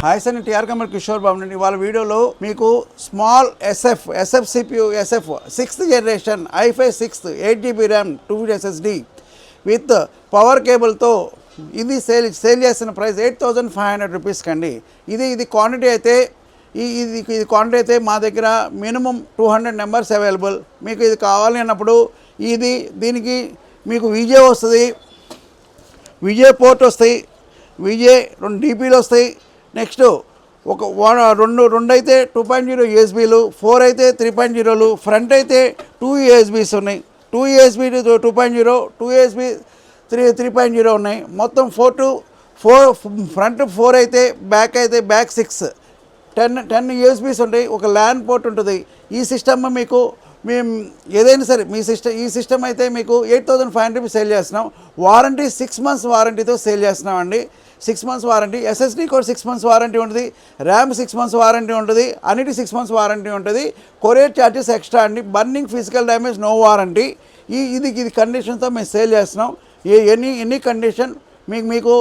Hi sir, నేను TR Kamar Kishore Babu అండి. వాళ్ళ వీడియోలో మీకు small SF CPU SF 6th generation i5 6 8GB RAM 2 SSD with power కేబుల్తో ఇది సేల్ చేస్తున్న ప్రైస్ 8,500 రూపీస్కి అండి. ఇది క్వాంటిటీ అయితే ఇది క్వాంటిటీ అయితే మా దగ్గర మినిమం 200 నెంబర్స్ అవైలబుల్. మీకు ఇది కావాలి అన్నప్పుడు దీనికి మీకు విజే వస్తుంది, విజే పోర్ట్ వస్తాయి, విజే 2 DPలు వస్తాయి. నెక్స్ట్ రెండు అయితే 2.0 USBలు, 4 అయితే 3.0లు, ఫ్రంట్ అయితే 2 USBs ఉన్నాయి. 2 USB 2.0, 2 USB 3.0 ఉన్నాయి. మొత్తం 4 ఫ్రంట్ 4 అయితే బ్యాక్ 6 10 USBs ఉంటాయి. ఒక ల్యాన్ పోర్ట్ ఉంటుంది. ఈ సిస్టమ్ మీకు మేము ఏదైనా సరే ఈ సిస్టమ్ అయితే మీకు 8,500 రూపీస్ సేల్ చేస్తున్నాం. వారంటీ 6 months వారంటీతో సేల్ చేస్తున్నాం అండి. 6 months వారంటీ, SSD కూడా 6 months వారంటీ ఉంటుంది, ర్యామ్ 6 months వారంటీ ఉంటుంది, అన్నిటి 6 months వారంటీ ఉంటుంది. కొరియర్ ఛార్జెస్ ఎక్స్ట్రా అండి. Burning physical damage no warranty. ఇది కండిషన్తో మేము సేల్ చేస్తున్నాం. ఎనీ కండిషన్ మీకు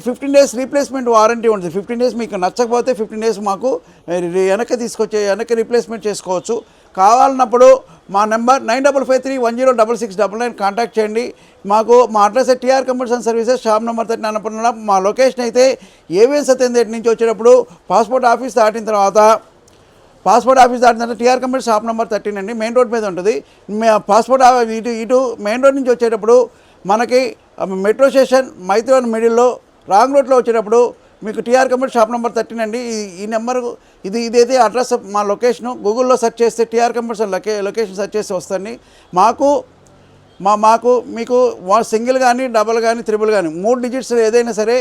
15 days రీప్లేస్మెంట్ వారంటీ ఉంటుంది. 15 days మీకు నచ్చకపోతే 15 days మాకు వెనక్కి రీప్లేస్మెంట్ చేసుకోవచ్చు. కావాలన్నప్పుడు మా నెంబర్ 9553106699 కాంటాక్ట్ చేయండి. మా address TR computers and services, shop number 39 Annapurna. మా లొకేషన్ అయితే ఏవిఎన్ సత్యందేట్ నుంచి వచ్చేటప్పుడు పాస్పోర్ట్ ఆఫీస్ దాటిన తర్వాత టీఆర్ కంప్యూటర్స్ షాప్ నెంబర్ 13 అండి, మెయిన్ రోడ్ మీద ఉంటుంది. పాస్పోర్ట్ ఇటు మెయిన్ రోడ్ నుంచి వచ్చేటప్పుడు మనకి మెట్రో స్టేషన్ మైత్రివన్ మిడిల్లో రాంగ్ రోడ్లో వచ్చేటప్పుడు మీకు టీఆర్ కంప్యూటర్ షాప్ నెంబర్ 13 అండి. ఈ నెంబర్ ఇదైతే అడ్రస్. మా లొకేషను గూగుల్లో సెర్చ్ చేస్తే టీఆర్ కంప్యూటర్స్ లొకేషన్ సెర్చ్ చేసి వస్తుంది. మీకు సింగిల్ కానీ, డబల్ కానీ, త్రిబుల్ కానీ 3 digits ఏదైనా సరే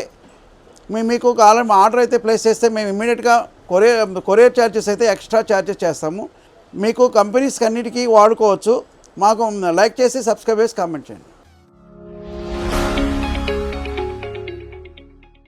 మీకు కావాలని ఆర్డర్ అయితే ప్లేస్ చేస్తే మేము ఇమ్మీడియట్గా కొరియర్ ఛార్జెస్ అయితే ఎక్స్ట్రా ఛార్జెస్ చేస్తాము. మీకు కంపెనీస్కి అన్నిటికీ వాడుకోవచ్చు. మాకు లైక్ చేసి సబ్స్క్రైబ్ చేసి కామెంట్ చేయండి.